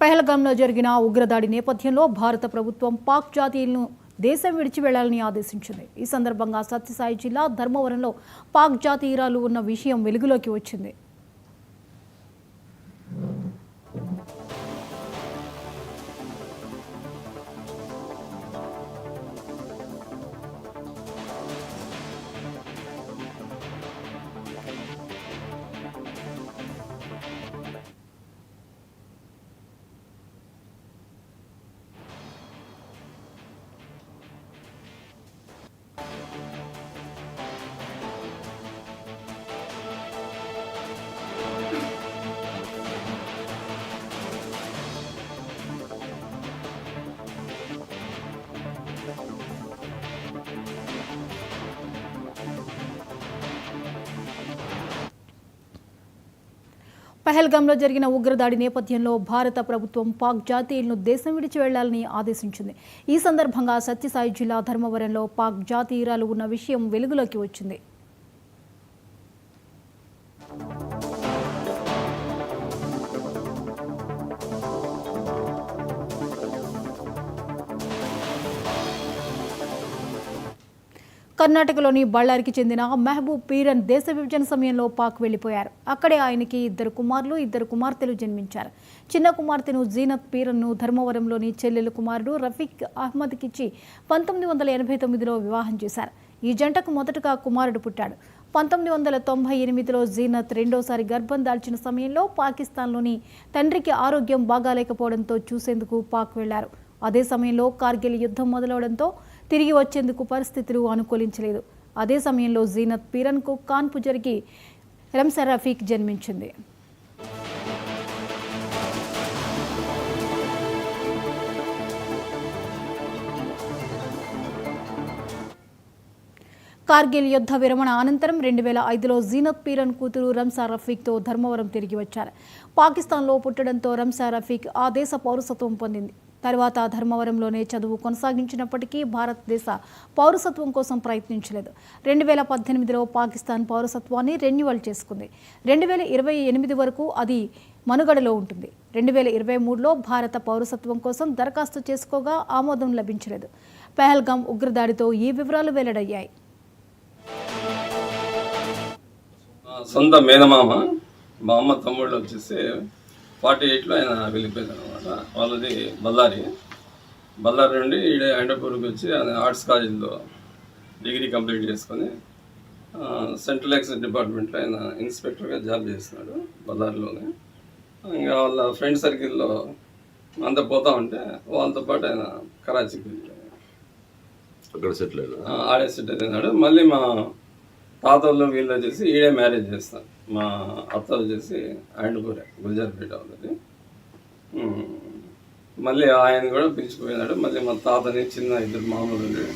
పహల్గామ్లో జరిగిన ఉగ్రదాడి నేపథ్యంలో భారత ప్రభుత్వం పాక్ జాతీయులను దేశం విడిచి వెళ్లాలని ఆదేశించింది. ఈ సందర్భంగా సత్యసాయి జిల్లా ధర్మవరంలో పాక్ జాతీయురాలు ఉన్న విషయం వెలుగులోకి వచ్చింది. పహల్గామ్లో జరిగిన ఉగ్రదాడి నేపథ్యంలో భారత ప్రభుత్వం పాక్ జాతీయులను దేశం విడిచి వెళ్లాలని ఆదేశించింది. ఈ సందర్భంగా సత్యసాయి జిల్లా ధర్మవరంలో పాక్ జాతీయురాలు ఉన్న విషయం వెలుగులోకి వచ్చింది. కర్ణాటకలోని బళ్ళారికి చెందిన మెహబూబ్ పీరన్ దేశ విభజన సమయంలో పాక్ వెళ్లిపోయారు. అక్కడే ఆయనకి 2 కుమారులు 2 కుమార్తెలు జన్మించారు. చిన్న కుమార్తెను జీనత్ పీరన్ను ధర్మవరంలోని చెల్లెలు కుమారుడు రఫీక్ అహ్మద్కిచ్చి 1989లో వివాహం చేశారు. ఈ జంటకు మొదటగా కుమారుడు పుట్టాడు. 1998లో జీనత్ రెండోసారి గర్భం దాల్చిన సమయంలో పాకిస్తాన్లోని తండ్రికి ఆరోగ్యం బాగాలేకపోవడంతో చూసేందుకు పాక్ వెళ్లారు. అదే సమయంలో కార్గిల్ యుద్ధం మొదలవడంతో తిరిగి వచ్చేందుకు పరిస్థితులు అనుకూలించలేదు. అదే సమయంలో జీనత్ పీరన్కు కాన్పు జరిగి రంసా రఫీక్ జన్మించింది. కార్గిల్ యుద్ధ విరమణ అనంతరం 2005లో జీనత్ పీరన్ కూతురు రంసా రఫీక్తో ధర్మవరం తిరిగి వచ్చారు. పాకిస్తాన్లో పుట్టడంతో రంసా రఫీక్ ఆ దేశ పౌరసత్వం పొందింది. తర్వాత ధర్మవరంలోనే చదువు కొనసాగించినప్పటికీ భారతదేశ పౌరసత్వం కోసం ప్రయత్నించలేదు. 2018లో పాకిస్తాన్ పౌరసత్వాన్ని రెన్యువల్ చేసుకుంది. 2028 వరకు అది మనుగడలో ఉంటుంది. 2023లో భారత పౌరసత్వం కోసం దరఖాస్తు చేసుకోగా ఆమోదం లభించలేదు. పహల్గామ్ ఉగ్రదాడితో ఈ వివరాలు వెల్లడయ్యాయి. సొంత మేనమామ మా అమ్మ తమ్ముళ్ళు వచ్చేసి 48లో ఆయన వెళ్ళిపోయారు అనమాట. వాళ్ళది బళ్ళారి నుండి ఈడ ఎండపూర్కి వచ్చి ఆయన ఆర్ట్స్ కాలేజీలో డిగ్రీ కంప్లీట్ చేసుకొని సెంట్రల్ ఎక్సైజ్ డిపార్ట్మెంట్లో ఆయన ఇన్స్పెక్టర్గా జాబ్ చేస్తున్నాడు బళ్ళారిలోనే. ఇంకా వాళ్ళ ఫ్రెండ్ సర్కిల్లో అంతా పోతా ఉంటే వాళ్ళతో పాటు ఆయన కరాచీకి వెళ్ళాడు. అక్కడ సెటిల్ ఆడే సెటిల్ అయినాడు. మళ్ళీ మా తాతలు వీళ్ళు వచ్చేసి ఈడే మ్యారేజ్ చేస్తారు. మా అత్త వచ్చేసి ఆండపూరే గుల్జార్పేట వాళ్ళది. మళ్ళీ ఆయన కూడా పిలిచిపోయినాడు. మళ్ళీ మా తాతని చిన్న 2 మామూలు ఉండేది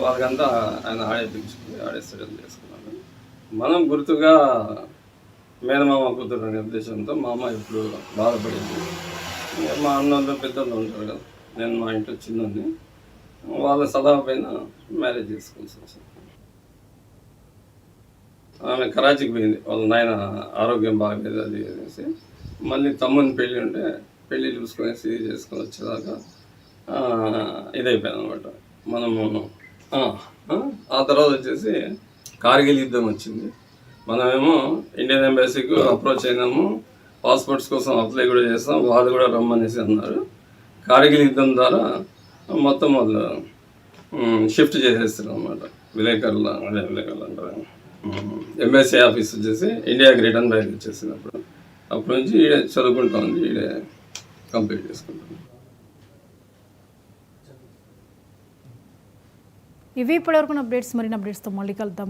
వాళ్ళకంతా ఆయన ఆడే పిలిచిపోయి ఆడే సెటిల్ చేసుకున్నాడు. మనం గుర్తుగా మేనమామ కూతురు అనే ఉద్దేశంతో మా అమ్మ ఎప్పుడు బాధపడింది. మా అన్నోళ్ళు పెద్దోళ్ళు ఉంటారు కదా, నేను మా ఇంట్లో చిన్నోడిని, వాళ్ళ సలహా పైన మ్యారేజ్ చేసుకోవాల్సి వచ్చింది. ఆమె కరాచీకి పోయింది. వాళ్ళ నాయన ఆరోగ్యం బాగలేదు అది అనేసి. మళ్ళీ తమ్ముని పెళ్ళి ఉంటే పెళ్ళి చూసుకునేసి చేసుకొని వచ్చేదాకా ఇదైపోయింది అనమాట. మనము ఆ తర్వాత వచ్చేసి కార్గిల్ యుద్ధం వచ్చింది. మనమేమో ఇండియన్ ఎంబసీకి అప్రోచ్ అయినాము, పాస్పోర్ట్స్ కోసం అప్లై కూడా చేస్తాం. వాళ్ళు కూడా రమ్మనేసి అన్నారు. కార్గిల్ యుద్ధం ద్వారా మొత్తం వాళ్ళు షిఫ్ట్ చేసేస్తారు అనమాట. విలేకరులు అంటారు. ఎంబసీ ఆఫీస్ వచ్చేసి ఇండియాకి రిటర్న్ బ్యాక్ వచ్చేసినప్పుడు అప్పటి నుంచి ఈడే చదువుకుంటా ఉంది, ఈడే కంప్లీట్ చేసుకుంటాం. ఇవి ఇప్పటివరకు అప్డేట్స్. మరిన్ని అప్డేట్స్తో మళ్ళీ కలుద్దాం.